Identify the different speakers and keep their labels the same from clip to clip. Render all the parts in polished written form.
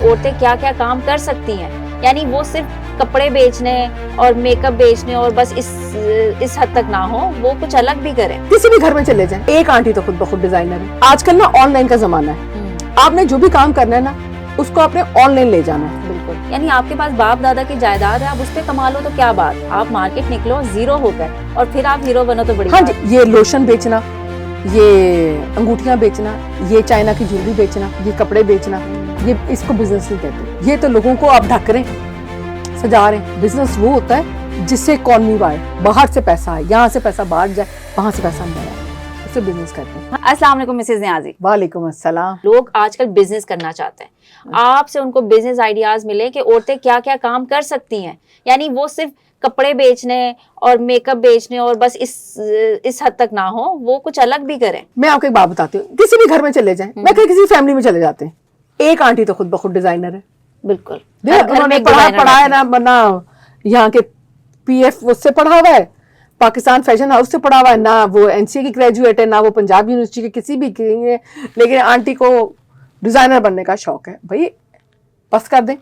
Speaker 1: عورتیں کیا کیا کام کر سکتی ہیں. یعنی وہ صرف کپڑے بیچنے اور میک اپ بیچنے اور بس اس حد تک نہ ہو, وہ کچھ الگ بھی کریں.
Speaker 2: کسی بھی گھر میں چلے جائیں, ایک آنٹی تو خود بخود ڈیزائنر ہے. آج کل نا آن لائن کا زمانہ ہے, آپ نے جو بھی کام کرنا ہے نا اس کو آپ نے آن لائن لے جانا ہے.
Speaker 1: بالکل, یعنی آپ کے پاس باپ دادا کی جائیداد ہے, آپ اس پہ کما لو تو کیا بات, آپ مارکیٹ نکلو زیرو ہو کر اور پھر آپ ہیرو بنو تو بڑی.
Speaker 2: ہاں جی, یہ لوشن بیچنا, یہ انگوٹھیاں بیچنا, یہ چائنا کی جویلری بیچنا, یہ کپڑے بیچنا, یہ اس کو بزنس نہیں کہتے. یہ تو لوگوں کو آپ ڈھک رہے ہیں, سجا رہے ہیں. بزنس وہ ہوتا ہے جس سے اکانومی آئے, باہر سے پیسہ آئے, یہاں سے پیسہ باہر جائے, وہاں سے پیسہ اندر آئے, اس سے بزنس کرتے ہیں.
Speaker 1: السلام علیکم مسز نیازی.
Speaker 2: وعلیکم السلام.
Speaker 1: لوگ آج کل بزنس کرنا چاہتے ہیں, آپ سے ان کو بزنس آئیڈیاز ملے کہ عورتیں کیا کیا کام کر سکتی ہیں. یعنی وہ صرف کپڑے بیچنے اور میک اپ بیچنے اور بس اس حد تک نہ ہو, وہ کچھ الگ بھی کریں.
Speaker 2: میں آپ کو ایک بات بتاتی ہوں, کسی بھی گھر میں چلے جائیں, میں کسی فیملی میں چلے جاتے ہیں, ایک آنٹی تو خود بخود ڈیزائنر ہے.
Speaker 1: بالکل,
Speaker 2: انہوں نے پڑھا ہے نہ یہاں کے پی ایف اس سے پڑھا ہوا ہے, پاکستان فیشن ہاؤس سے پڑھا ہوا ہے, نہ وہ این سی اے کی گریجویٹ ہے, نہ وہ پنجاب یونیورسٹی کے کسی بھی, لیکن آنٹی کو ڈیزائنر بننے کا شوق ہے. بھائی بس کر دیں,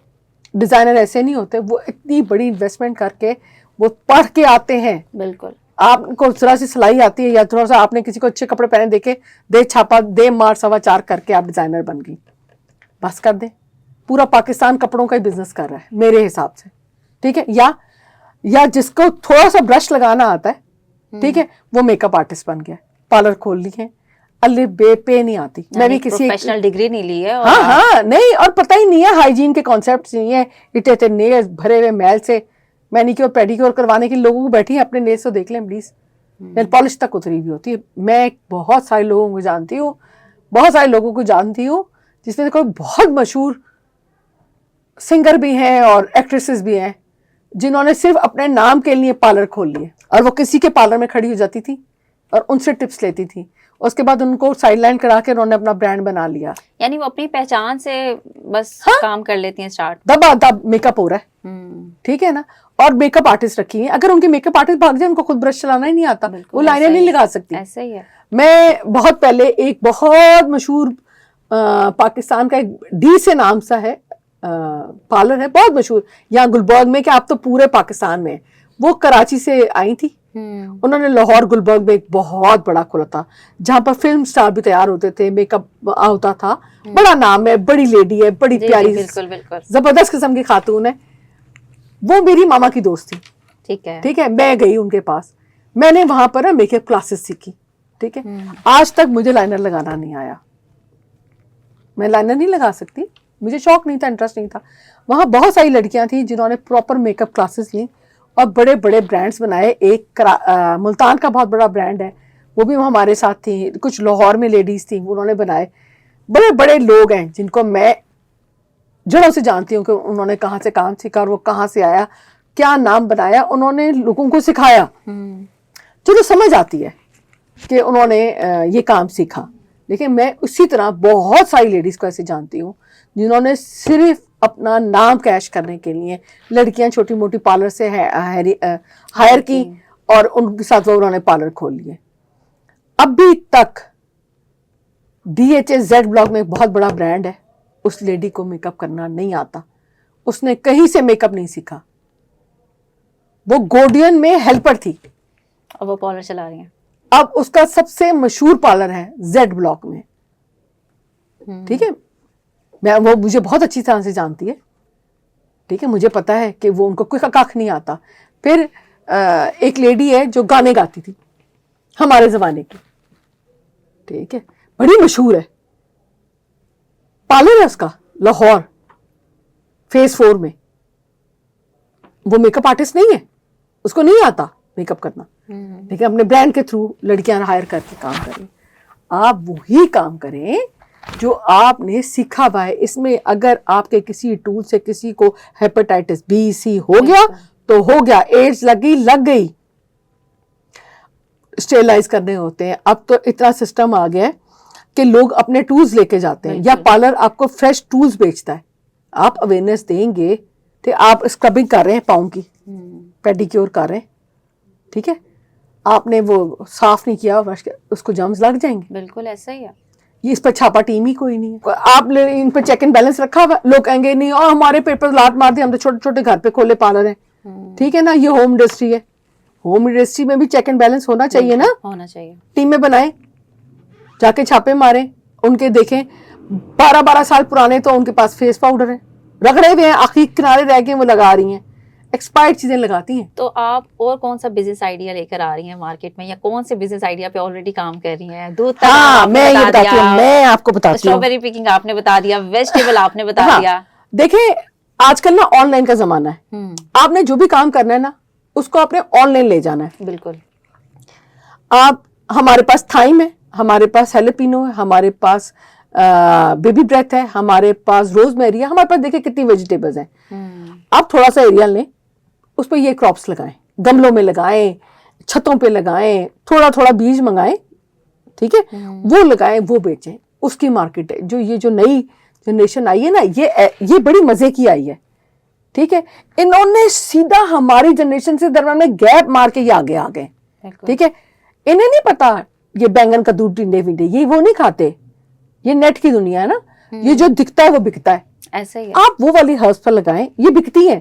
Speaker 2: ڈیزائنر ایسے نہیں ہوتے, وہ اتنی بڑی انویسٹمنٹ کر کے وہ پڑھ کے آتے ہیں.
Speaker 1: بالکل,
Speaker 2: آپ کو ذرا سی سلائی آتی ہے یا تھوڑا سا آپ نے کسی کو اچھے کپڑے پہنے دیکھے, دے چھاپا دے مار 4.25 کر کے آپ ڈیزائنر بن گئی. بس کر دیں, پورا پاکستان کپڑوں کا ہی بزنس کر رہا ہے میرے حساب سے. ٹھیک ہے, یا جس کو تھوڑا سا برش لگانا آتا ہے, ٹھیک ہے, وہ میک اپ آرٹسٹ بن گیا, پارلر کھول لی ہے, الف بے پے نہیں آتی. میں بھی کسی
Speaker 1: پروفیشنل ڈگری نہیں لی ہے.
Speaker 2: ہاں نہیں, اور پتہ ہی نہیں ہے ہائیجین کے کانسیپٹس نہیں ہے. اٹے تھے نیلز بھرے ہوئے میل سے, مینیکیور پیڈیکیور کروانے کے لوگوں کو بیٹھی ہیں, اپنے نیلز کو دیکھ لیں پلیز, نیل پالش تک اتری ہوئی ہوتی ہے. میں بہت سارے لوگوں کو جانتی ہوں, جس میں کوئی بہت مشہور سنگر بھی ہیں اور ایکٹریسز بھی ہیں, جنہوں نے صرف اپنے نام کے لیے پارلر کھول لیے, اور وہ کسی کے پارلر میں کھڑی ہو جاتی تھی اور ان سے ٹپس لیتی تھی. اس کے بعد ان کو سائڈ لائن کرا کے انہوں نے اپنا برانڈ بنا لیا.
Speaker 1: یعنی وہ اپنی پہچان سے بس کام کر لیتی ہیں اسٹارٹ.
Speaker 2: دب میک اپ ہو رہا ہے, ٹھیک ہے نا, اور میک اپ آرٹسٹ رکھی ہیں. اگر ان کے میک اپ آرٹسٹ بھاگ جائے, ان کو خود برش چلانا ہی نہیں آتا, وہ لائنیں نہیں لگا سکتی.
Speaker 1: ایسا ہی ہے.
Speaker 2: میں بہت پہلے ایک بہت مشہور پاکستان کا ایک ڈی سے نام سا ہے پارلر ہے, بہت مشہور یہاں گلبرگ میں, کہ آپ تو پورے پاکستان میں, وہ کراچی سے آئی تھی. انہوں نے لاہور گلبرگ میں ایک بہت بڑا کھولا تھا, جہاں پر فلم سٹار بھی تیار ہوتے تھے, میک اپ ہوتا تھا. بڑا نام ہے, بڑی لیڈی ہے, بڑی پیاری زبردست قسم کی خاتون ہے. وہ میری ماما کی دوست تھی. ٹھیک ہے, میں گئی ان کے پاس, میں نے وہاں پر میک اپ کلاسز سیکھی. ٹھیک ہے, آج تک مجھے لائنر لگانا نہیں آیا. میں لائنر نہیں لگا سکتی, مجھے شوق نہیں تھا, انٹرسٹ نہیں تھا. وہاں بہت ساری لڑکیاں تھیں جنہوں نے پراپر میک اپ کلاسز لیں اور بڑے بڑے برانڈز بنائے. ایک ملتان کا بہت بڑا برانڈ ہے, وہ بھی ہمارے ساتھ تھیں. کچھ لاہور میں لیڈیز تھیں, انہوں نے بنائے. بڑے بڑے لوگ ہیں جن کو میں جڑوں سے جانتی ہوں کہ انہوں نے کہاں سے کام سیکھا اور وہ کہاں سے آیا, کیا نام بنایا. انہوں نے لوگوں کو سکھایا, چلو سمجھ آتی ہے کہ انہوں نے یہ کام سیکھا. لیکن میں اسی طرح بہت ساری لیڈیز کو ایسے جانتی ہوں جنہوں نے صرف اپنا نام کیش کرنے کے لیے لڑکیاں چھوٹی موٹی پارلر سے ہائر کی, اور ان کے ساتھ وہ انہوں نے پارلر کھول لیے. ابھی تک D H S Z block میں ایک بہت بڑا برانڈ ہے, اس لیڈی کو میک اپ کرنا نہیں آتا. اس نے کہیں سے میک اپ نہیں سیکھا. وہ گوڈین میں ہیلپر تھی,
Speaker 1: اور وہ پارلر چلا رہی ہیں.
Speaker 2: اب اس کا سب سے مشہور پارلر ہے زیڈ بلاک میں. ٹھیک ہے, وہ مجھے بہت اچھی طرح سے جانتی ہے. ٹھیک ہے, مجھے پتا ہے کہ وہ ان کو کوئی کاکھ نہیں آتا. پھر ایک لیڈی ہے جو گانے گاتی تھی ہمارے زمانے کی. ٹھیک ہے, بڑی مشہور ہے, پارلر ہے اس کا لاہور فیس 4 میں. وہ میک اپ آرٹسٹ نہیں ہے, اس کو نہیں آتا میک اپ کرنا, لیکن اپنے برانڈ کے تھرو لڑکیاں ہائر کر کے کام کریں. آپ وہی کام کریں جو آپ نے سیکھا ہوا ہے. اس میں اگر آپ کے کسی ٹول سے کسی کو ہیپاٹائٹس بی سی ہو گیا تو ہو گیا, ایڈز لگ گئی, اسٹیرلائز کرنے ہوتے ہیں. اب تو اتنا سسٹم آ گیا ہے کہ لوگ اپنے ٹولز لے کے جاتے ہیں, یا پارلر آپ کو فریش ٹولز بیچتا ہے. آپ اویئرنیس دیں گے کہ آپ اسکربنگ کر رہے ہیں پاؤں کی, پیڈیکیور کر رہے ہیں, ٹھیک ہے, آپ نے وہ صاف نہیں کیا, اس کو جرمز لگ جائیں گے.
Speaker 1: بالکل ایسا ہی ہے.
Speaker 2: یہ اس پر چھاپا ٹیم ہی کوئی نہیں ہے. آپ ان پہ چیک اینڈ بیلنس رکھا ہوا, لوگ کہیں گے نہیں اور ہمارے پیپر لات مار دیں, ہم تو چھوٹے چھوٹے گھر پہ کھولے پارلر ہیں, ٹھیک ہے نا, یہ ہوم انڈسٹری ہے, ہوم انڈسٹری میں بھی چیک اینڈ بیلنس ہونا چاہیے نا,
Speaker 1: ہونا چاہیے.
Speaker 2: ٹیمیں بنائیں, جا کے چھاپے ماریں, ان کے دیکھیں 12 سال پرانے تو ان کے پاس فیس پاؤڈر ہے, رگڑے ہوئے ہیں, آخری کنارے رہ گئے وہ لگا رہی ہیں, ایکسپائرڈ چیزیں لگاتی ہیں.
Speaker 1: تو آپ اور کون سا بزنس آئیڈیا لے کر آ رہی ہیں مارکیٹ میں, یا کون سے بزنس آئیڈیا پہ آلریڈی کام کر رہی ہیں؟ دودھ
Speaker 2: میں یہ بتاتی ہوں, میں آپ کو بتاتی ہوں,
Speaker 1: اسٹرابیری پیکنگ آپ نے بتا دیا, ویجیٹیبل آپ نے بتا دیا.
Speaker 2: دیکھیں آج کل نا آن لائن کا زمانہ ہے, آپ نے جو بھی کام کرنا ہے نا اس کو آپ نے آن لائن لے جانا ہے.
Speaker 1: بالکل.
Speaker 2: آپ ہمارے پاس تھائم ہے, ہمارے پاس ہیلپینو ہے, ہمارے پاس بیبی بریتھ ہے, ہمارے پاس روز میری ہے, ہمارے پاس دیکھیں کتنی ویجیٹیبلز ہیں. آپ تھوڑا سا ایریا لیں, اس پہ یہ کراپس لگائیں, گملوں میں لگائیں, چھتوں پہ لگائیں, تھوڑا تھوڑا بیج منگائیں, ٹھیک ہے, وہ لگائیں, وہ بیچیں. اس کی مارکیٹ ہے. یہ جو نئی جنریشن آئی ہے نا, یہ بڑی مزے کی آئی ہے, ٹھیک ہے. انہوں نے سیدھا ہماری جنریشن سے درمیان میں گیپ مار کے یہ آگے آ گئے, ٹھیک ہے. انہیں نہیں پتا یہ بینگن کا دودھ ٹنڈے ونڈے یہ وہ نہیں کھاتے, یہ نیٹ کی دنیا ہے نا, یہ جو دکھتا ہے وہ بکتا ہے.
Speaker 1: ایسا ہی
Speaker 2: آپ وہ والی ہربس پر لگائیں, یہ بکتی ہیں.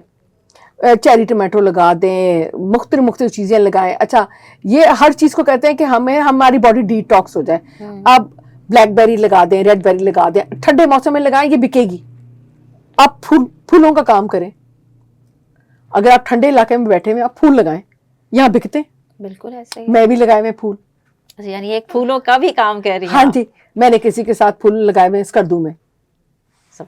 Speaker 2: چیری ٹمیٹو لگا دیں, مختلف چیزیں لگائیں. اچھا یہ ہر چیز کو کہتے ہیں کہ ہماری باڈی ڈی ٹاکس ہو جائے. آپ بلیک بیری لگا دیں, ریڈ بیری لگا دیں, ٹھنڈے موسم میں لگائیں, یہ بکے گی. آپ پھولوں کا کام کریں, اگر آپ ٹھنڈے علاقے میں بیٹھے ہوئے آپ پھول لگائیں, یہاں بکتے ہیں.
Speaker 1: بالکل ایسا ہی.
Speaker 2: میں بھی لگائے ہوئے پھول,
Speaker 1: یعنی ایک پھولوں کا بھی کام کر رہی ہیں.
Speaker 2: ہاں جی, میں نے کسی کے ساتھ پھول لگائے ہوئے اسکردو میں,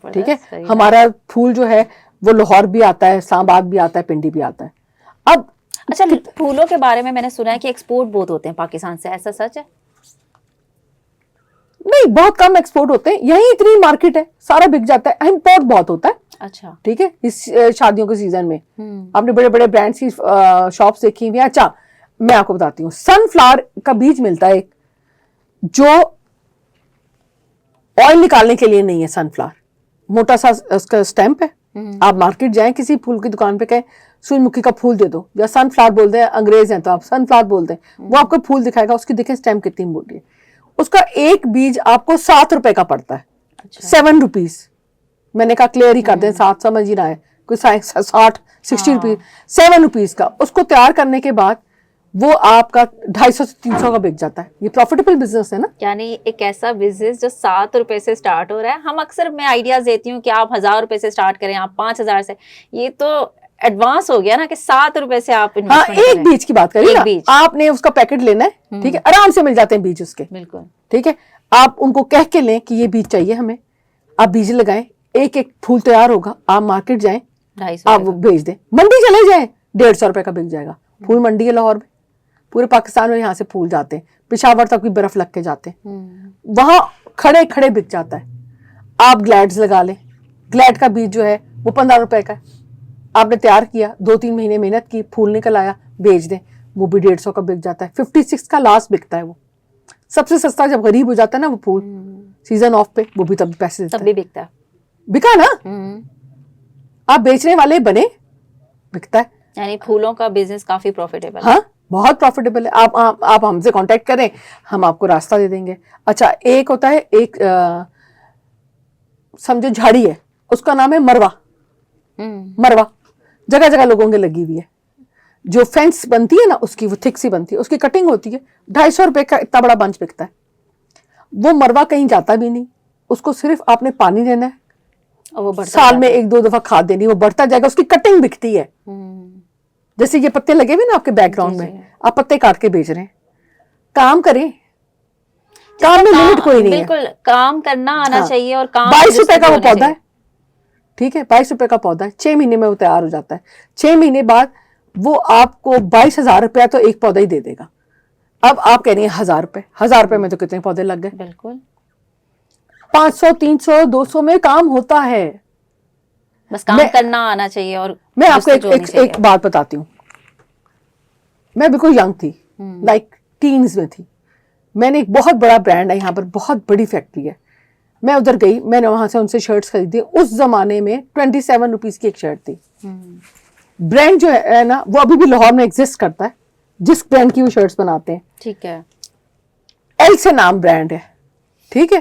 Speaker 2: ٹھیک ہے. ہمارا پھول جو ہے وہ لاہور بھی آتا ہے, اسلام آباد بھی آتا ہے, پنڈی بھی آتا ہے. اب
Speaker 1: اچھا پھولوں کے بارے میں نے سنا ہے کہ ایکسپورٹ بہت ہوتے ہیں پاکستان سے, ایسا سچ ہے؟
Speaker 2: نہیں, بہت کم ایکسپورٹ ہوتے ہیں, یہیں اتنی مارکیٹ ہے, سارا بک جاتا ہے. امپورٹ بہت ہوتا ہے.
Speaker 1: اچھا
Speaker 2: ٹھیک ہے, اس شادیوں کے سیزن میں آپ نے بڑے بڑے برانڈس کی شاپس دیکھی ہوئی ہیں. اچھا میں آپ کو بتاتی ہوں, سن فلاور کا بیج ملتا ہے ایک, جو آئل نکالنے کے لیے نہیں ہے. سن فلاور موٹا سا اس کا اسٹیمپ ہے. آپ مارکیٹ جائیں کسی پھول کی دکان پہ کہیں سورج مکھی کا پھول دے دو, یا سن فلاور بول دیں, انگریز ہیں تو آپ سن فلاور بول دیں, وہ آپ کو پھول دکھائے گا, اس کی دیکھیں اسٹیمپ کتنی موٹی ہے. اس کا ایک بیج آپ کو 7 روپے کا پڑتا ہے, 7 روپیز. میں نے کہا کلیئر ہی کر دیں, 7 سمجھ ہی رہا ہے کوئی, 60 روپیز, 7 روپیز کا. اس کو تیار کرنے کے بعد وہ آپ کا 250 سے 300 کا بک جاتا ہے. یہ پروفیٹیبل بزنس ہے نا.
Speaker 1: یعنی ایک ایسا بزنس جو 7 روپے سے سٹارٹ ہو رہا ہے. ہم اکثر میں آئیڈیاز دیتی ہوں کہ آپ 1000 روپے سے سٹارٹ کریں, آپ 5000 سے, یہ تو ایڈوانس ہو گیا نا کہ 7 روپے سے آپ انویسٹمنٹ
Speaker 2: ایک بیج کی بات کریے نا, آپ نے اس کا پیکٹ لینا ہے, ٹھیک ہے, آرام سے مل جاتے ہیں بیج اس کے.
Speaker 1: بالکل
Speaker 2: ٹھیک ہے, آپ ان کو کہہ کے لیں کہ یہ بیج چاہیے ہمیں, آپ بیج لگائیں, ایک ایک پھول تیار ہوگا, آپ مارکیٹ جائیں,
Speaker 1: 250
Speaker 2: آپ وہ بھیج دیں, منڈی چلے جائیں, 150 روپے کا بک جائے گا. پھول منڈی ہے لاہور میں, پورے پاکستان میں یہاں سے پھول جاتے ہیں, پشاور تک بھی برف لگ کے جاتے ہیں, وہاں کھڑے کھڑے بک جاتا ہے. آپ گلیڈز لگا لیں, گلیڈ کا بیج جو ہے وہ 15 روپے کا ہے, آپ نے تیار کیا, 2-3 مہینے محنت کی, پھول نکل آیا, بیچ دیں, وہ بھی 150 کا بک جاتا ہے. 56 کا لاسٹ بکتا ہے. وہ سب سے سستا جب غریب ہو جاتا ہے نا وہ پھول سیزن آف پہ, وہ بھی تب پیسے دیتا ہے.
Speaker 1: تب بھی بکتا ہے,
Speaker 2: بکا نا, آپ بیچنے والے بنے, بکتا ہے.
Speaker 1: یعنی پھولوں کا بزنس کافی پروفیٹیبل ہے.
Speaker 2: ہاں بہت پروفیٹیبل ہے. آپ ہم سے کانٹیکٹ کریں, ہم آپ کو راستہ دے دیں گے. اچھا ایک ہوتا ہے, ایک سمجھو جھاڑی ہے, اس کا نام ہے مروا. مروا جگہ جگہ لوگوں کے لگی ہوئی ہے. جو فینس بنتی ہے نا اس کی, وہ تھک سی بنتی ہے, اس کی کٹنگ ہوتی ہے, 250 روپے کا اتنا بڑا بنچ بکتا ہے. وہ مروا کہیں جاتا بھی نہیں, اس کو صرف آپ نے پانی دینا ہے, سال میں 1-2 دفعہ کھاد دینی, وہ بڑھتا جائے گا. اس کی کٹنگ بکتی ہے, جیسے یہ پتے لگے ہوئے نا آپ کے بیک گراؤنڈ میں, آپ پتے کاٹ کے بیچ رہے ہیں. کام کریں, کام میں لمٹ کوئی نہیں ہے.
Speaker 1: بالکل کام کرنا آنا چاہیے. اور کام
Speaker 2: 22 روپے کا وہ پودا ہے, ٹھیک ہے, 22 روپے کا پودا ہے, 6 مہینے میں وہ تیار ہو جاتا ہے. 6 مہینے بعد وہ آپ کو 22,000 روپیہ تو ایک پودا ہی دے دے گا. اب آپ کہہ رہی ہیں 1000 روپے, 1000 روپے میں تو کتنے پودے لگ گئے.
Speaker 1: بالکل
Speaker 2: 500 300 200 میں کام ہوتا ہے,
Speaker 1: بس کام کرنا آنا چاہیے. اور
Speaker 2: میں آپ کو ایک بات بتاتی ہوں. میں بالکل ینگ تھی, لائک ٹینز میں تھی. میں نے ایک بہت بڑا برانڈ ہے یہاں پر, بہت بڑی فیکٹری ہے, میں ادھر گئی, میں نے وہاں سے ان سے شرٹس خریدی. اس زمانے میں 27 روپیز کی ایک شرٹ تھی. برانڈ جو ہے نا وہ ابھی بھی لاہور میں ایگزسٹ کرتا ہے, جس برانڈ کی وہ شرٹس بناتے ہیں.
Speaker 1: ٹھیک ہے,
Speaker 2: ایل سے نام برانڈ ہے, ٹھیک ہے,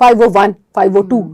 Speaker 2: 501, 502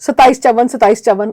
Speaker 2: 27-54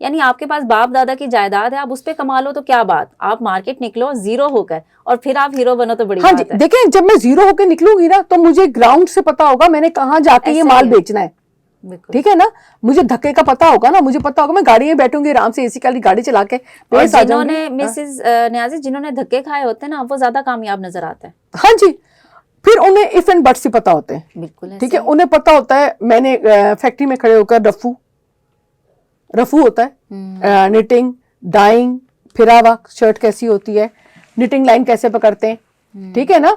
Speaker 1: یعنی آپ کے پاس باپ دادا کی جائیداد ہے, آپ اس پہ کما لو تو کیا بات, آپ مارکیٹ نکلو زیرو ہو کر اور پھر آپ ہیرو بنو تو بڑی
Speaker 2: ہاں جی,
Speaker 1: بات ہے.
Speaker 2: دیکھیں جب میں زیرو ہو کے نکلوں گی نا تو مجھے گراؤنڈ سے پتا ہوگا میں نے کہاں جا کے یہ مال بیچنا ہے, ٹھیک ہے نا, مجھے دھکے کا پتا ہوگا نا, مجھے پتا ہوگا میں گاڑی میں بیٹھوں گی آرام سے اے سی والی گاڑی چلا کے پیس آ جاؤں گی.
Speaker 1: جنہوں نے مسز نیازی جنہوں نے دھکے کھائے ہوتے ہیں نا وہ زیادہ کامیاب نظر آتے ہیں.
Speaker 2: ہاں جی, پھر انہیں اف اینڈ بٹس ہی پتا ہوتے ہیں,
Speaker 1: بالکل
Speaker 2: ٹھیک ہے, انہیں پتا ہوتا ہے. میں نے فیکٹری میں کھڑے ہو کر رفو ہوتا ہے, نیٹنگ, ڈائنگ, پھرا ہوا شرٹ کیسی ہوتی ہے, نیٹنگ لائن کیسے پکڑتے ہیں, ٹھیک ہے نا,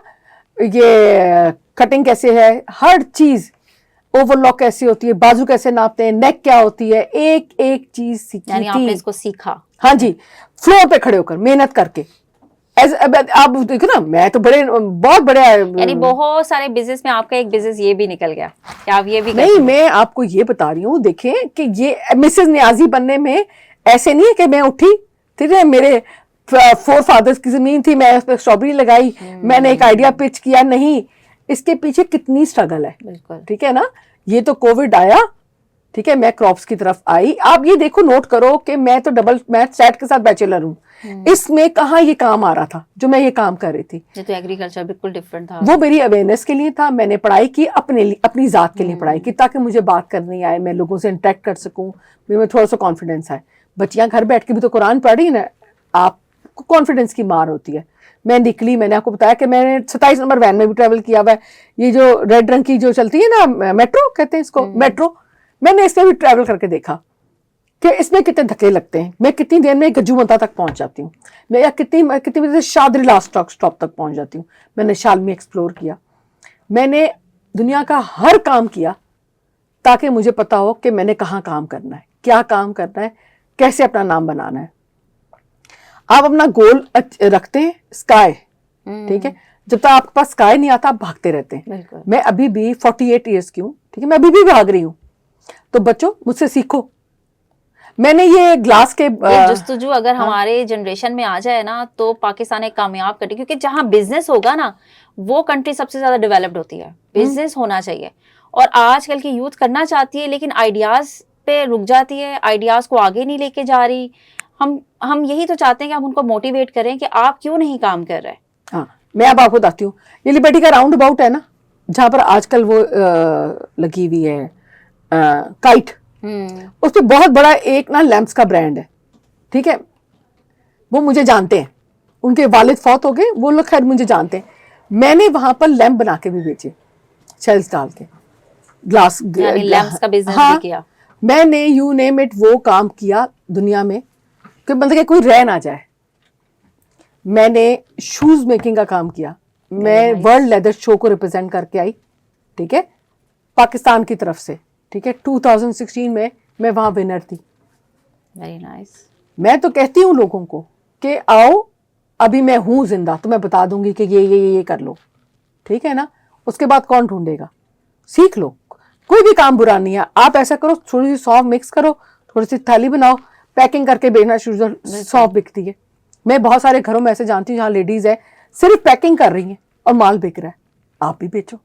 Speaker 2: یہ کٹنگ کیسے ہے, ہر چیز, اوور لاک کیسی ہوتی ہے, بازو کیسے ناپتے ہیں, نیک کیا ہوتی ہے, ایک ایک چیز سیکھی
Speaker 1: یعنی آپ نے اس کو سیکھا.
Speaker 2: ہاں جی, فلور پہ کھڑے ہو کر محنت کر کے. آپ دیکھو نا, میں تو بہت بڑے,
Speaker 1: یعنی بہت سارے بزنس میں آپ کا ایک بزنس یہ بھی نکل گیا کہ آپ یہ بھی
Speaker 2: نہیں, میں آپ کو یہ بتا رہی ہوں, دیکھیں کہ یہ مسز نیازی بننے میں ایسے نہیں ہے کہ میں اٹھی, ٹھیک ہے, میرے 4 فادرز کی زمین تھی, میں اس پہ اسٹرابری لگائی, میں نے ایک آئیڈیا پچ کیا, نہیں, اس کے پیچھے کتنی اسٹرگل ہے.
Speaker 1: بالکل
Speaker 2: ٹھیک ہے نا, یہ تو کووڈ آیا, ٹھیک ہے, میں کراپس کی طرف آئی. آپ یہ دیکھو, نوٹ کرو کہ میں تو میں سیٹ کے ساتھ بیچلر ہوں, اس میں کہاں یہ کام آ رہا تھا جو میں یہ کام کر رہی تھی.
Speaker 1: یہ تو ایگریکلچر بالکل ڈفرنٹ تھا.
Speaker 2: وہ میری اویئرنیس کے لیے تھا, میں نے پڑھائی کی اپنی ذات کے لیے پڑھائی کی, تاکہ مجھے بات کرنی آئے, میں لوگوں سے انٹریکٹ کر سکوں, میں تھوڑا سا کانفیڈینس آئے. بچیاں گھر بیٹھ کے بھی تو قرآن پڑھ رہی نا, آپ کو کانفیڈینس کی مار ہوتی ہے. میں نکلی, میں نے آپ کو بتایا کہ میں نے 27 نمبر وین میں بھی ٹریول کیا ہوا ہے, یہ جو ریڈ رنگ کی جو چلتی ہے نا, میٹرو کہتے ہیں اس کو, میٹرو, میں نے اس میں بھی ٹریول کر کے دیکھا کہ اس میں کتنے دھکے لگتے ہیں. میں کتنی دیر میں گجو متا تک پہنچ جاتی ہوں, میں کتنی دیر سے شادری لاسٹ اسٹاپ تک پہنچ جاتی ہوں. میں نے شالمی ایکسپلور کیا, میں نے دنیا کا ہر کام کیا تاکہ مجھے پتا ہو کہ میں نے کہاں کام کرنا ہے, کیا کام کرنا ہے, کیسے اپنا نام بنانا ہے. آپ اپنا گول رکھتے ہیں اسکائی, ٹھیک ہے, جب تک آپ کے پاس اسکائی نہیں آتا آپ بھاگتے رہتے ہیں. میں ابھی بھی 48 ایئرس کی ہوں, ٹھیک ہے, میں ابھی بھی بھاگ رہی ہوں. تو بچوں مجھ سے سیکھو. میں نے یہ گلاس کے
Speaker 1: جستجو اگر ہمارے جنریشن میں آ جائے نا تو پاکستان ایک کامیاب کنٹری, کیونکہ جہاں بزنس ہوگا نا وہ کنٹری سب سے زیادہ ڈیولپڈ ہوتی ہے. بزنس ہونا چاہیے, اور آج کل کی یوتھ کرنا چاہتی ہے لیکن آئیڈیاز پہ رک جاتی ہے, آئیڈیاز کو آگے نہیں لے کے جا رہی. ہم یہی تو چاہتے ہیں کہ ہم ان کو موٹیویٹ کریں کہ آپ کیوں نہیں کام کر رہے.
Speaker 2: ہاں, میں اب آپ کو بتاتی ہوں, یہ لبرٹی کا راؤنڈ اباؤٹ ہے نا, جہاں پر آج کل وہ لگی ہوئی ہے کائٹ, اس پہ بہت بڑا ایک نا لیمپس کا برانڈ ہے, ٹھیک ہے, وہ مجھے جانتے ہیں, ان کے والد فوت ہو گئے, وہ لوگ خیر مجھے جانتے ہیں. میں نے وہاں پر لیمپ بنا کے بھی بیچے, شیلز ڈال کے, گلاس,
Speaker 1: یعنی لیمپس کا بزنس بھی کیا.
Speaker 2: میں نے یو نیم اٹ وہ کام کیا دنیا میں کہ مطلب کہ کوئی رہ نہ جائے. میں نے شوز میکنگ کا کام کیا, میں ورلڈ لیدر شو کو ریپرزینٹ کر کے آئی, ٹھیک ہے, پاکستان کی طرف سے, ٹھیک ہے, 2016 میں وہاں ونر تھی.
Speaker 1: Very nice.
Speaker 2: میں تو کہتی ہوں لوگوں کو کہ آؤ, ابھی میں ہوں زندہ تو میں بتا دوں گی کہ یہ کر لو, ٹھیک ہے نا. اس کے بعد کون ڈھونڈے گا, سیکھ لو, کوئی بھی کام برا نہیں ہے. آپ ایسا کرو, تھوڑی سی سونف مکس کرو, تھوڑی سی تھالی بناؤ, پیکنگ کر کے بیچنا شروع, سونف بکتی ہے. میں بہت سارے گھروں میں ایسے جانتی ہوں جہاں لیڈیز ہے صرف پیکنگ کر رہی ہیں اور مال بک رہا ہے. آپ بھی بیچو.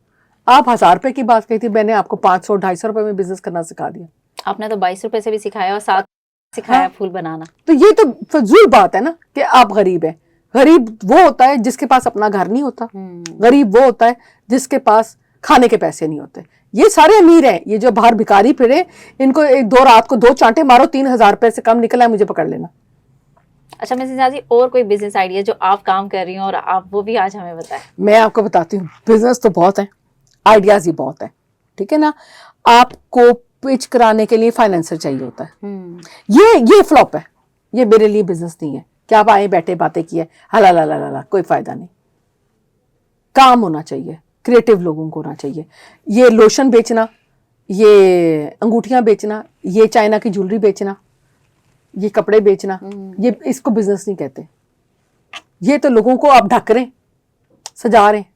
Speaker 2: آپ 1000 روپے کی بات کہی تھی, میں نے آپ کو 500-250 روپے میں بزنس کرنا سکھا دیا.
Speaker 1: آپ نے تو 22 روپے سے بھی سکھایا اور ساتھ سکھایا پھول بنانا.
Speaker 2: تو یہ تو فضول بات ہے نا کہ آپ غریب ہیں. غریب وہ ہوتا ہے جس کے پاس اپنا گھر نہیں ہوتا, غریب وہ ہوتا ہے جس کے پاس کھانے کے پیسے نہیں ہوتے. یہ سارے امیر ہیں, یہ جو باہر بھکاری پھرے, ان کو 2 رات کو 2 چانٹے مارو, 3000 روپے سے کم نکلا ہے, مجھے پکڑ لینا.
Speaker 1: اچھا مسز نیازی, اور کوئی بزنس آئیڈیا جو آپ کام کر رہی ہیں اور آپ وہ بھی آج ہمیں بتائیں. میں
Speaker 2: آپ کو بتاتی ہوں, بزنس تو بہت ہیں, آئیڈیاز ہی بہت ہیں, ٹھیک ہے نا. آپ کو پچ کرانے کے لیے فائنینسر چاہیے ہوتا ہے. یہ فلوپ ہے, یہ میرے لیے بزنس نہیں ہے کہ آپ آئے بیٹھے باتیں کیے, ہلا کوئی فائدہ نہیں. کام ہونا چاہیے, کریٹو لوگوں کو ہونا چاہیے. یہ لوشن بیچنا, یہ انگوٹھیاں بیچنا, یہ چائنا کی جولری بیچنا, یہ کپڑے بیچنا, یہ اس کو بزنس نہیں کہتے. یہ تو لوگوں کو آپ ڈھک رہے ہیں, سجا رہے ہیں.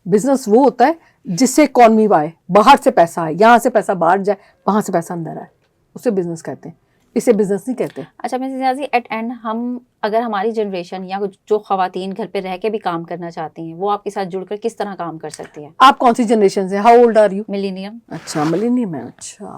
Speaker 2: بزنس وہ ہوتا ہے جس سے اکانومی آئے, باہر سے پیسہ آئے, یہاں سے پیسہ باہر جائے, وہاں سے پیسہ اندر آئے, اسے بزنس کہتے ہیں, اسے بزنس نہیں کہتے.
Speaker 1: اچھا مسز نیازی, ایٹ اینڈ ہم اگر ہماری جنریشن یا جو خواتین گھر پہ رہ کے بھی کام کرنا چاہتی ہیں, وہ آپ کے ساتھ جڑ کر کس طرح کام کر سکتی ہیں؟
Speaker 2: آپ کون سی جنریشن سے, how old are you?
Speaker 1: Millennium.
Speaker 2: اچھا, ملینیم ہے. اچھا,